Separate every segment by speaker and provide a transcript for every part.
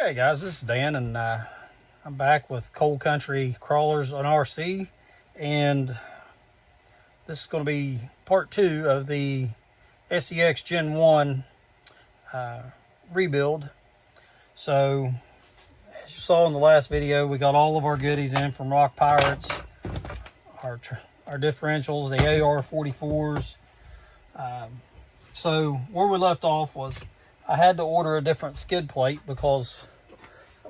Speaker 1: Okay guys, this is Dan, and I'm back with Cold Country Crawlers on RC, and this is going to be part 2 of the SCX Gen 1 rebuild. So, as you saw in the last video, we got all of our goodies in from Rock Pirates, our differentials, the AR-44s. So where we left off was I had to order a different skid plate because,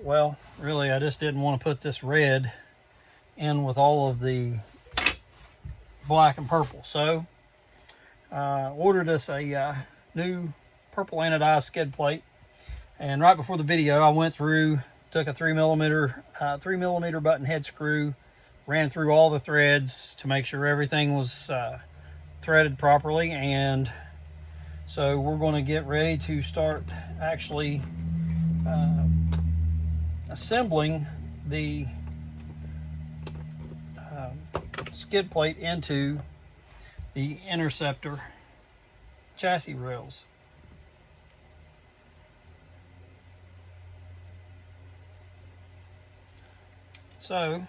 Speaker 1: well, really I just didn't want to put this red in with all of the black and purple. So ordered us a new purple anodized skid plate, and right before the video I went through, took a 3mm button head screw, ran through all the threads to make sure everything was threaded properly, and so we're going to get ready to start actually assembling the skid plate into the Interceptor chassis rails. So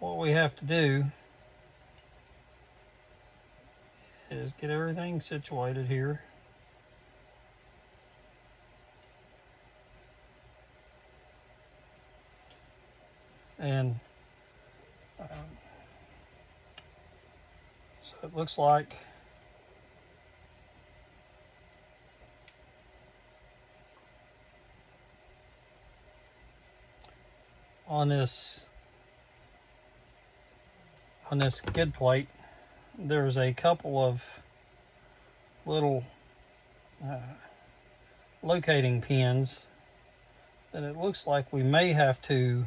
Speaker 1: what we have to do is get everything situated here. And so it looks like on this skid plate there's a couple of little locating pins that it looks like we may have to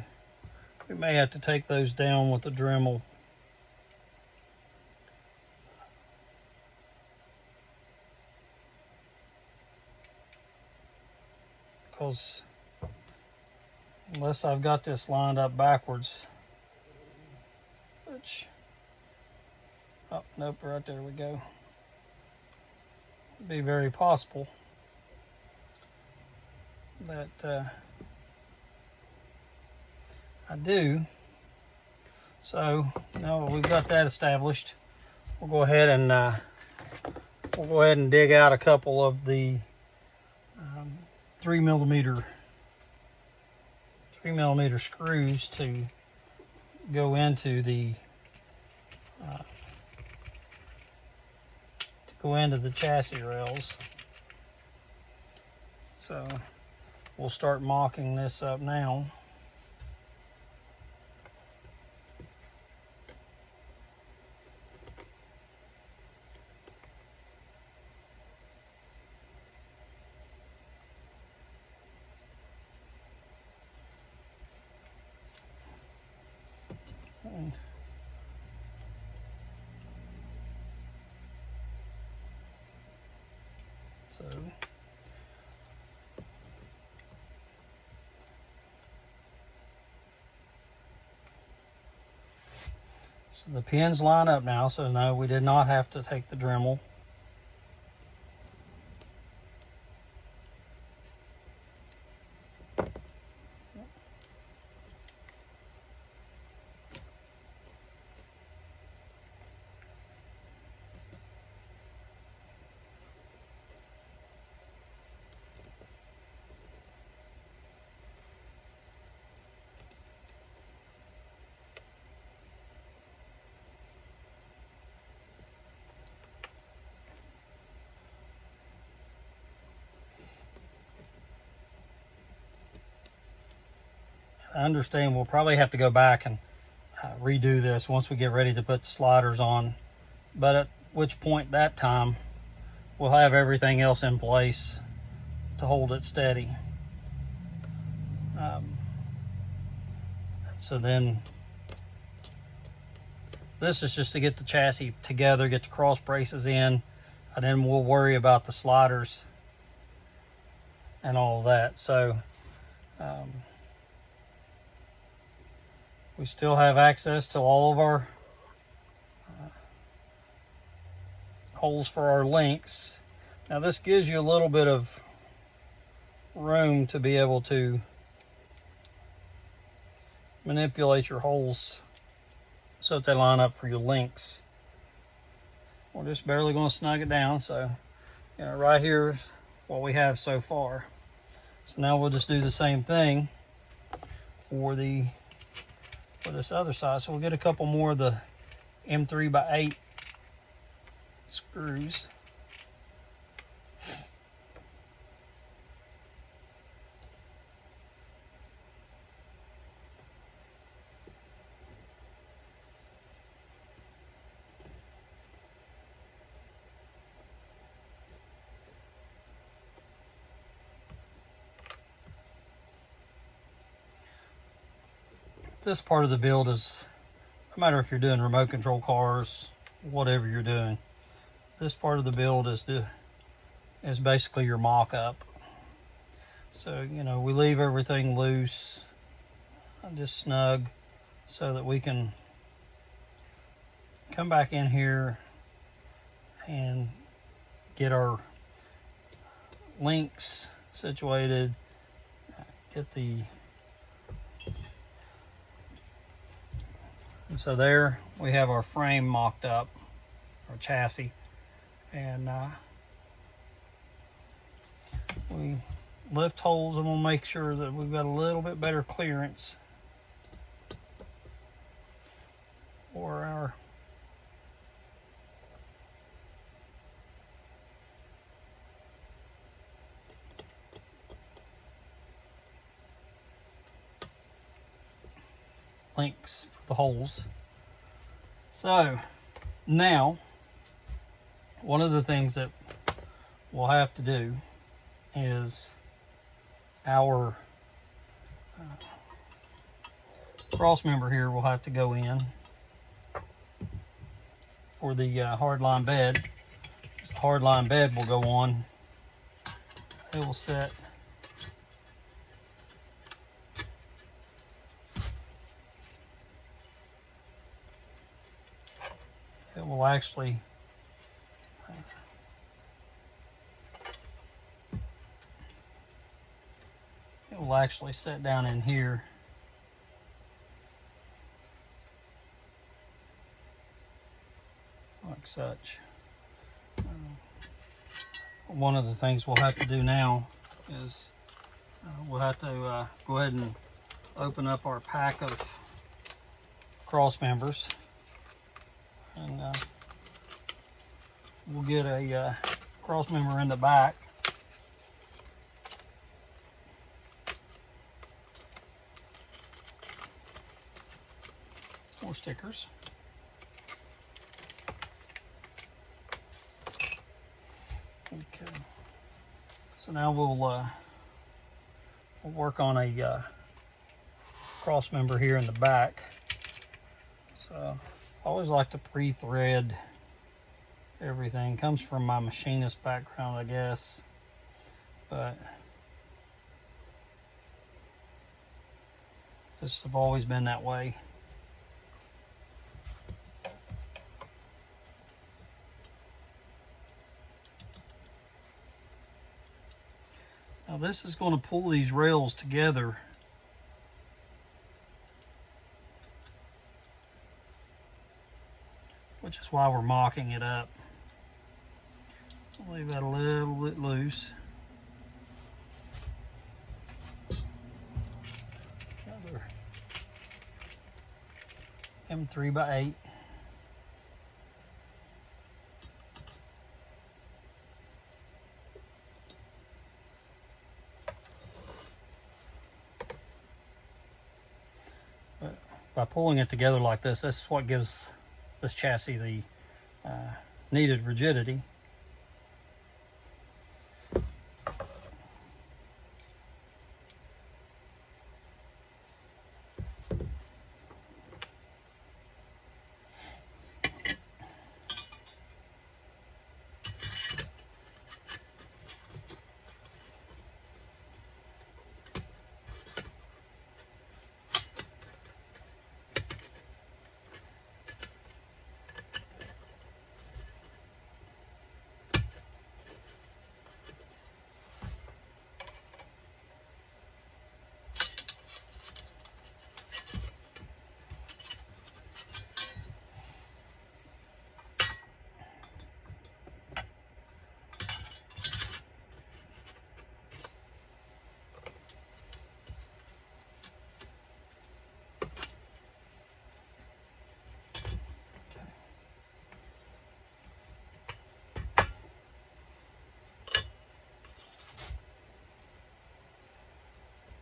Speaker 1: take those down with a Dremel. Because unless I've got this lined up backwards, which, oh nope, right there we go, it'd be very possible that I do. So now we've got that established, we'll go ahead and dig out a couple of the 3mm screws to go into the chassis rails. So we'll start mocking this up now. So the pins line up now, so no, we did not have to take the Dremel. I understand we'll probably have to go back and redo this once we get ready to put the sliders on, but at which point that time we'll have everything else in place to hold it steady. So then this is just to get the chassis together, get the cross braces in, and then we'll worry about the sliders and all of that. So we still have access to all of our holes for our links. Now this gives you a little bit of room to be able to manipulate your holes so that they line up for your links. We're just barely going to snug it down, so right here's what we have so far. So now we'll just do the same thing for this other side. So we'll get a couple more of the M3x8 screws. This part of the build is, no matter if you're doing remote control cars, whatever you're doing, this part of the build is basically your mock-up. So, we leave everything loose, just snug, so that we can come back in here and get our links situated, get the... And so there we have our frame mocked up, our chassis, and we lift holes and we'll make sure that we've got a little bit better clearance for our links for the holes. So now one of the things that we'll have to do is our cross member here will have to go in for the hardline bed. The hardline bed will go on. It will set it will actually set down in here. Like such. One of the things we'll have to do now is we'll have to go ahead and open up our pack of cross members, and we'll get a cross member in the back. More stickers. Okay. So now we'll work on a cross member here in the back. So I always like to pre-thread everything. Comes from my machinist background, I guess, but just have always been that way. Now this is going to pull these rails together. Which is why we're mocking it up. I'll leave that a little bit loose. Another M3x8. By pulling it together like this is what gives this chassis the needed rigidity.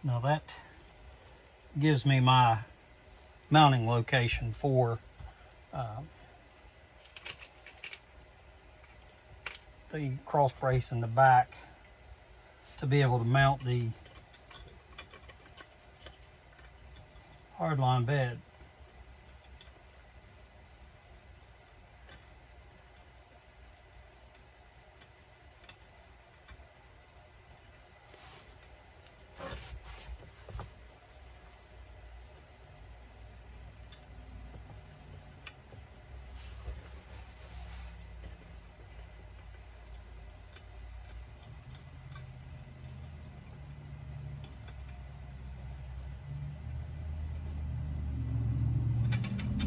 Speaker 1: Now that gives me my mounting location for the cross brace in the back to be able to mount the hardline bed.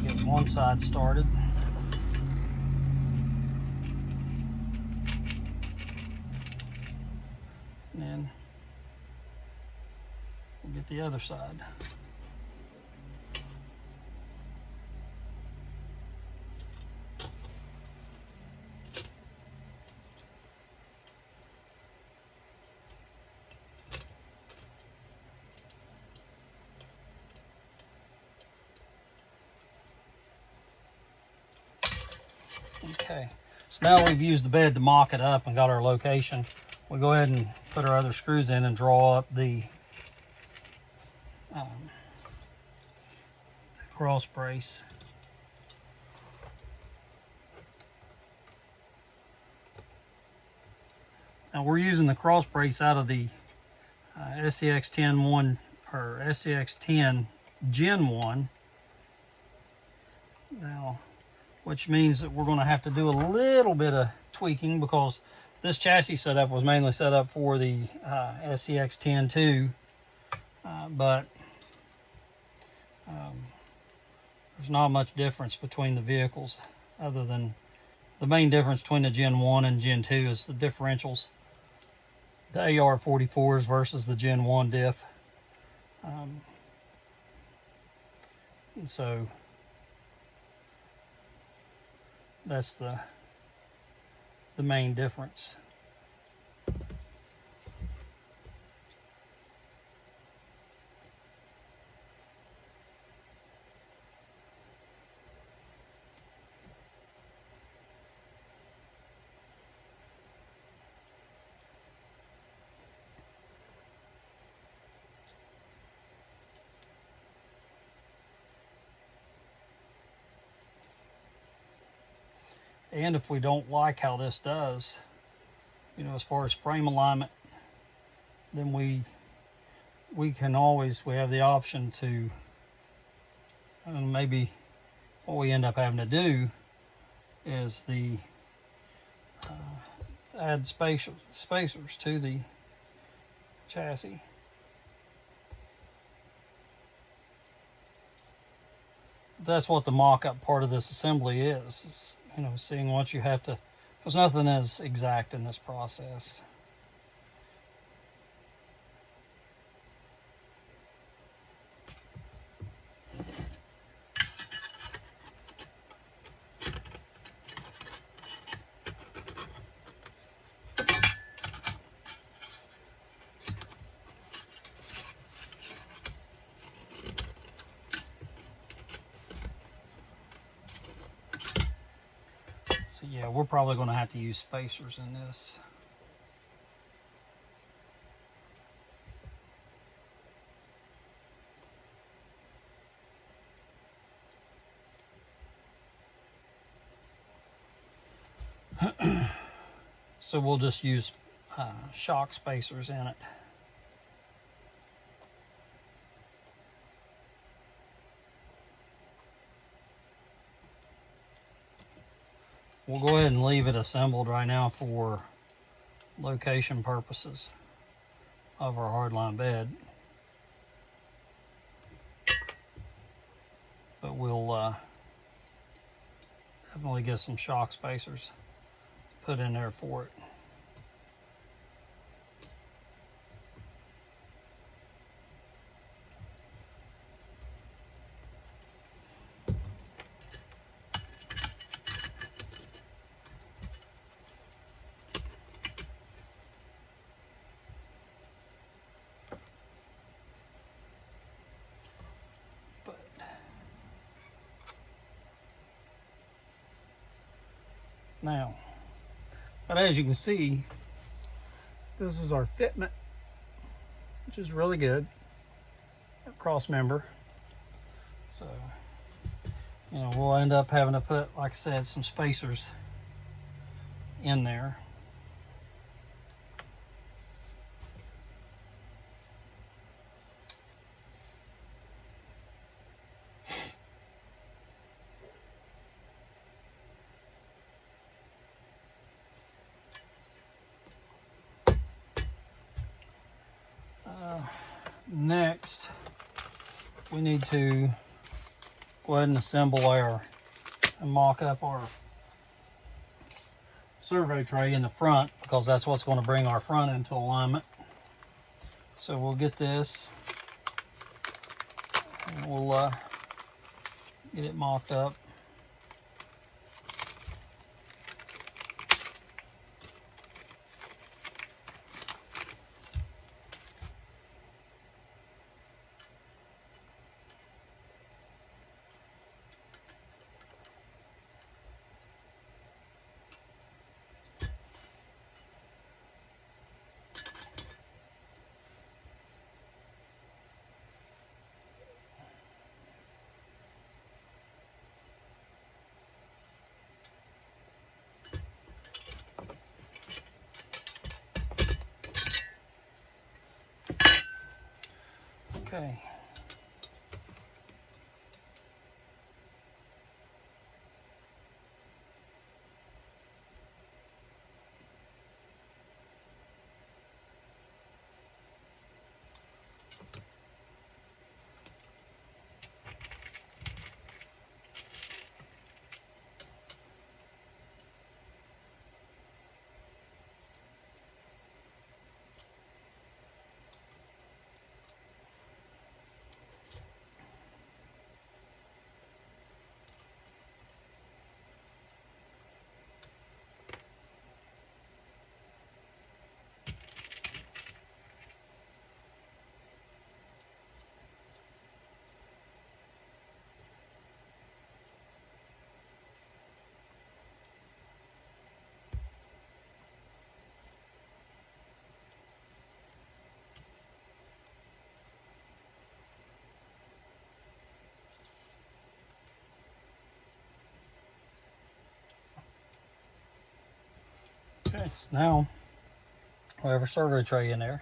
Speaker 1: Get one side started. And then we'll get the other side. Okay, so now we've used the bed to mock it up and got our location. We go ahead and put our other screws in and draw up the cross brace. Now we're using the cross brace out of the SCX 10 or SCX 10 Gen 1. Now, which means that we're going to have to do a little bit of tweaking because this chassis setup was mainly set up for the SCX 10 2, but there's not much difference between the vehicles other than the main difference between the Gen 1 and Gen 2 is the differentials. The AR44s versus the Gen 1 diff. And so that's the main difference. And if we don't like how this does, you know, as far as frame alignment, then we have the option to, and maybe what we end up having to do is add spacers to the chassis. That's what the mock-up part of this assembly is, you know, seeing what you have to, because nothing is exact in this process. So yeah, we're probably going to have to use spacers in this. So we'll just use shock spacers in it. We'll go ahead and leave it assembled right now for location purposes of our hardline bed. But we'll definitely get some shock spacers put in there for it. now. But as you can see, this is our fitment, which is really good. Our cross member. So, you know, we'll end up having to put, like I said, some spacers in there. Next, we need to go ahead and assemble and mock up our servo tray in the front, because that's what's going to bring our front into alignment. So we'll get this and we'll get it mocked up. Okay. Okay, so now we have our servo tray in there.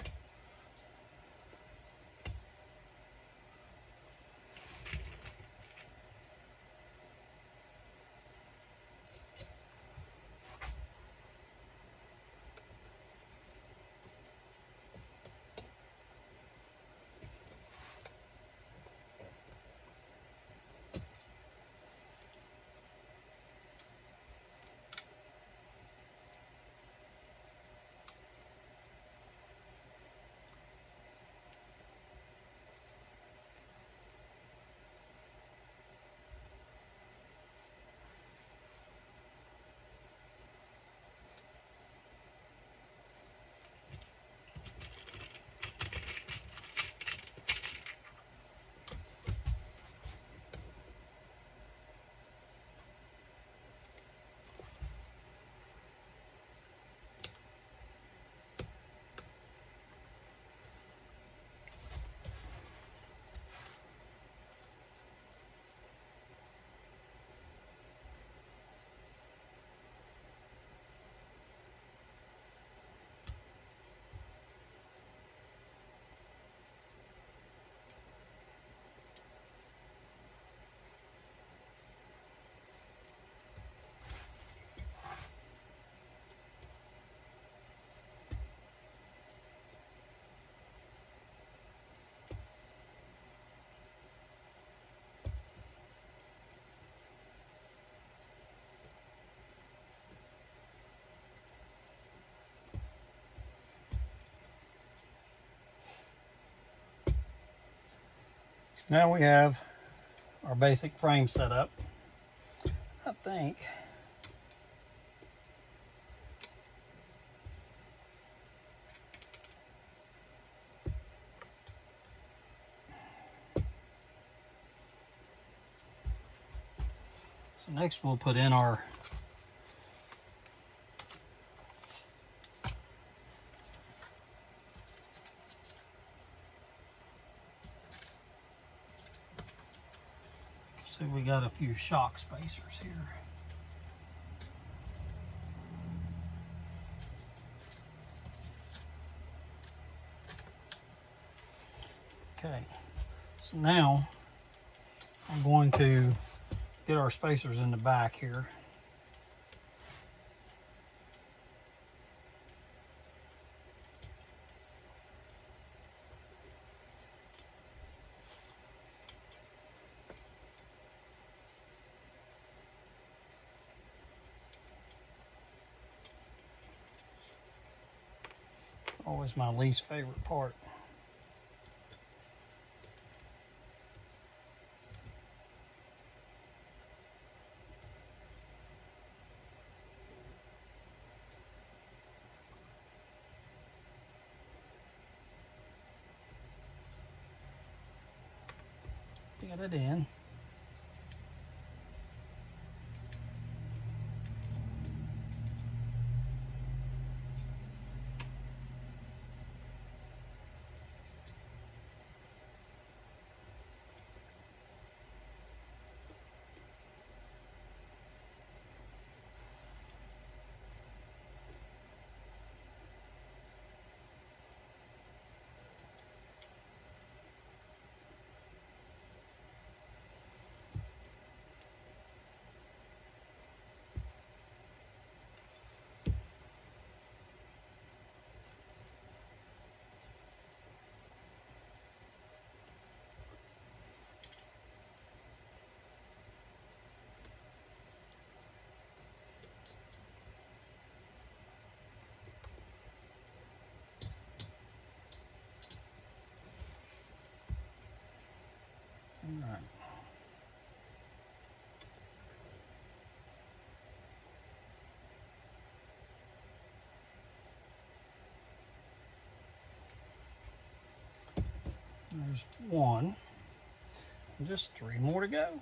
Speaker 1: So now we have our basic frame set up. I think so. Next we'll put in our got a few shock spacers here. Okay, so now I'm going to get our spacers in the back here. Always my least favorite part. Get it in. All right. There's one. Just 3 more to go.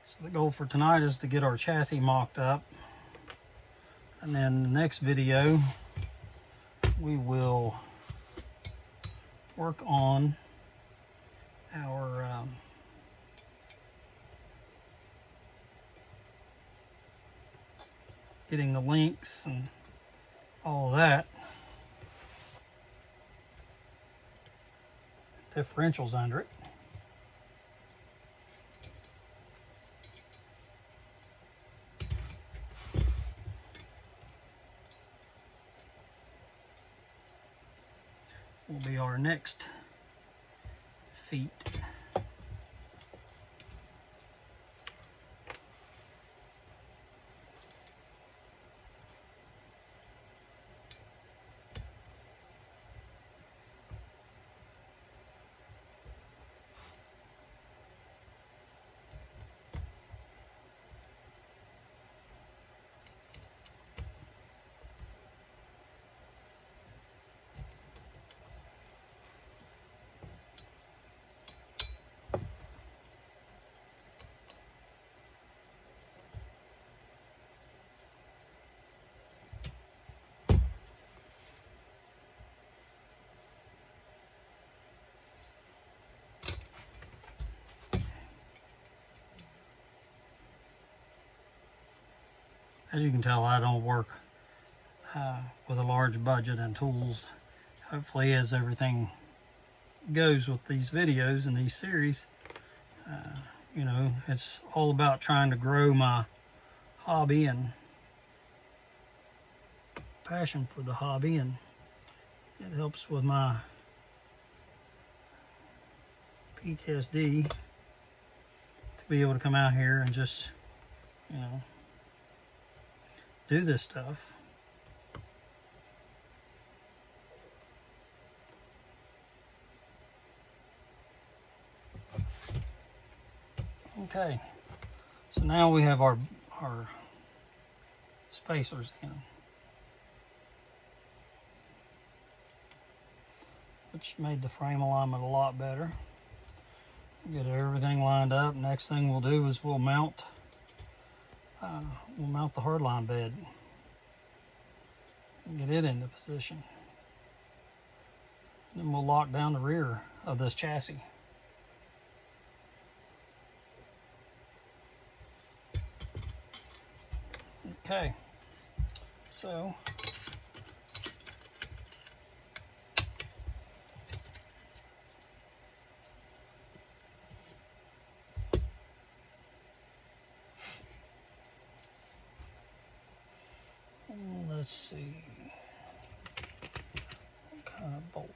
Speaker 1: So the goal for tonight is to get our chassis mocked up, and then the next video we will work on our getting the links and all of that, differentials under it. Will be our next feat. As you can tell, I don't work with a large budget and tools. Hopefully, as everything goes with these videos and these series, you know, it's all about trying to grow my hobby and passion for the hobby, and It helps with my PTSD to be able to come out here and just, you know, do this stuff. Okay, so now we have our spacers in, which made the frame alignment a lot better. Get everything lined up. Next thing we'll do is we'll mount the hardline bed and get it into position. Then we'll lock down the rear of this chassis. Okay, so let's see what kind of bolt.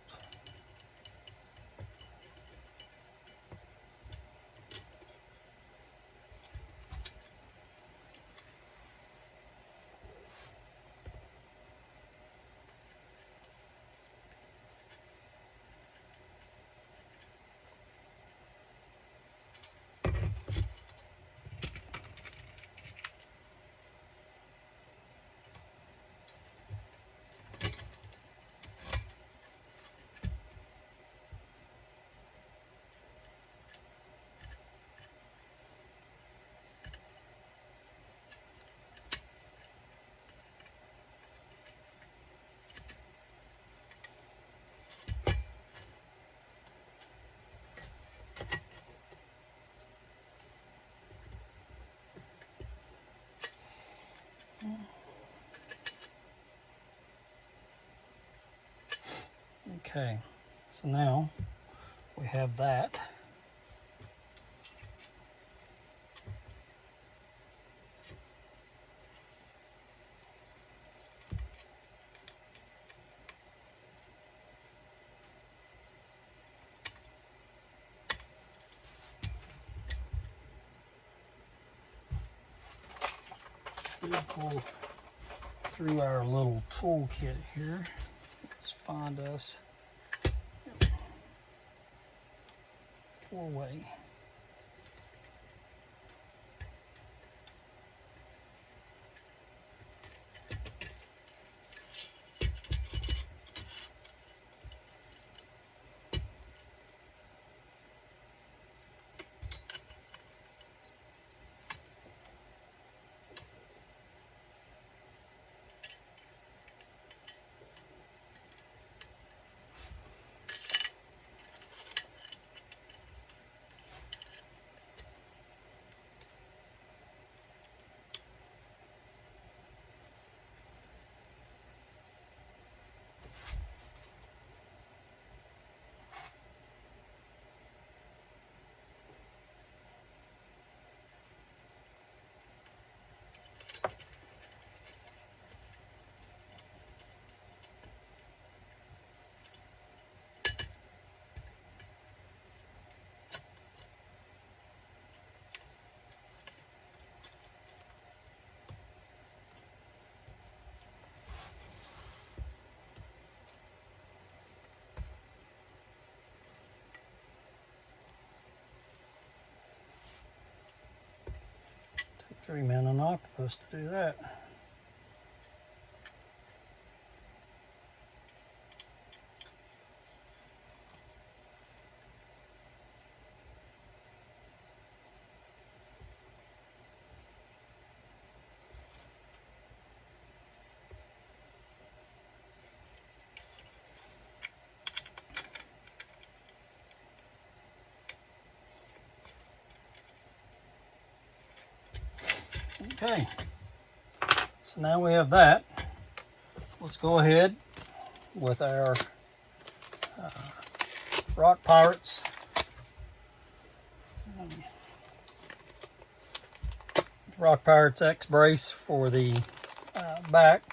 Speaker 1: Okay, so now we have that. We'll pull through our little toolkit here. Let's find us 4-way. Took 3 men and an octopus to do that. Okay, so now we have that. Let's go ahead with our Rock Pirates X brace for the back.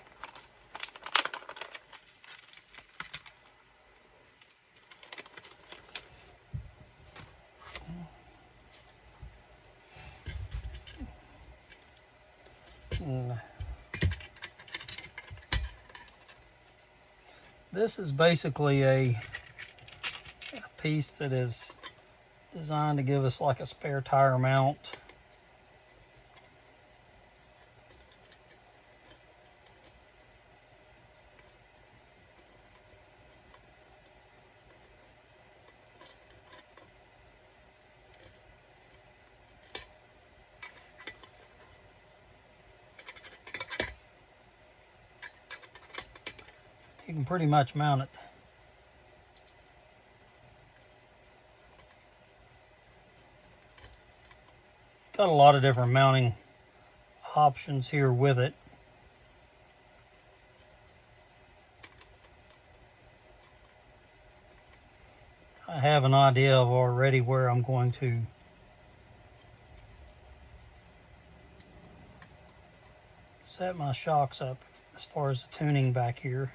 Speaker 1: And this is basically a piece that is designed to give us like a spare tire mount. You can pretty much mount it. Got a lot of different mounting options here with it. I have an idea of already where I'm going to set my shocks up as far as the tuning back here.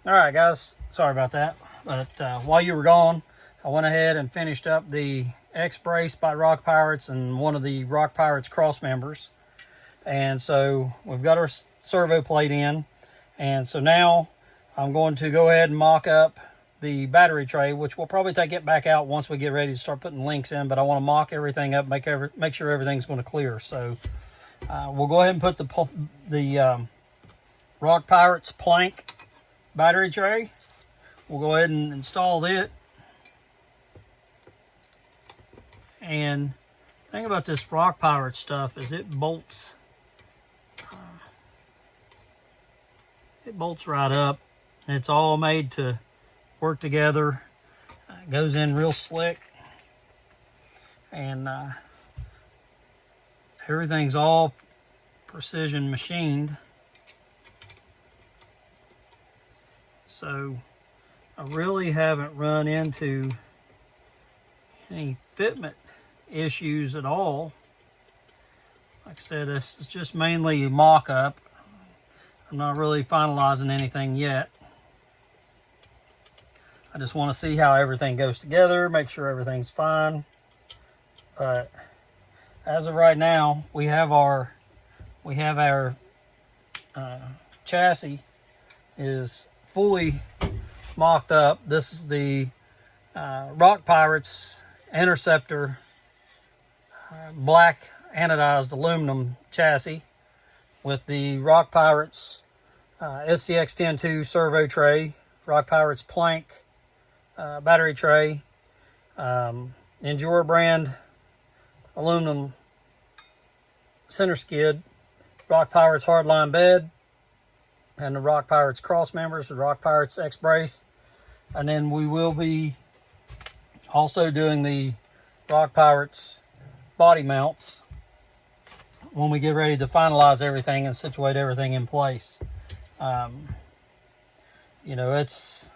Speaker 1: All right, guys, sorry about that. But while you were gone, I went ahead and finished up the X-Brace by Rock Pirates and one of the Rock Pirates cross members. And so we've got our servo plate in. And so now I'm going to go ahead and mock up the battery tray, which we'll probably take it back out once we get ready to start putting links in. But I want to mock everything up, make sure everything's going to clear. So we'll go ahead and put the Rock Pirates plank battery tray. We'll go ahead and install it. And the thing about this Rock Pirate stuff is it bolts right up. It's all made to work together. It goes in real slick, and everything's all precision machined. So I really haven't run into any fitment issues at all. Like I said, this is just mainly mock-up. I'm not really finalizing anything yet. I just want to see how everything goes together, make sure everything's fine. But as of right now, we have our chassis is fully mocked up. This is the Rock Pirates Interceptor black anodized aluminum chassis with the Rock Pirates SCX Gen 2 servo tray, Rock Pirates plank battery tray, Endure brand aluminum center skid, Rock Pirates hardline bed, and the Rock Pirates cross members, the Rock Pirates X-Brace. And then we will be also doing the Rock Pirates body mounts when we get ready to finalize everything and situate everything in place. You know, it's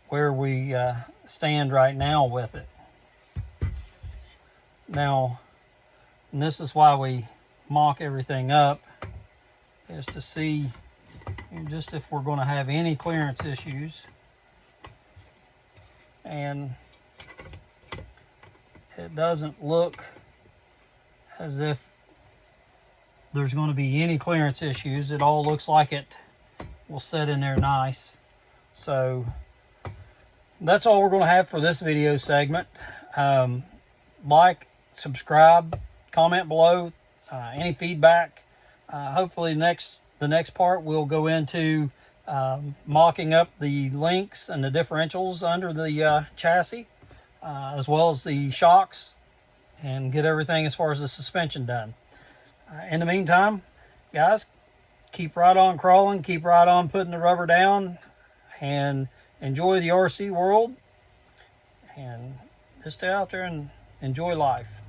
Speaker 1: where we stand right now with it. Now, and this is why we mock everything up, is to see just if we're going to have any clearance issues. And it doesn't look as if there's going to be any clearance issues. It all looks like it will set in there nice. So that's all we're going to have for this video segment. Like, subscribe, comment below any feedback. Hopefully next the next part we'll go into mocking up the links and the differentials under the chassis, as well as the shocks, and get everything as far as the suspension done. In the meantime, guys, keep right on crawling, keep right on putting the rubber down, and enjoy the RC world, and just stay out there and enjoy life.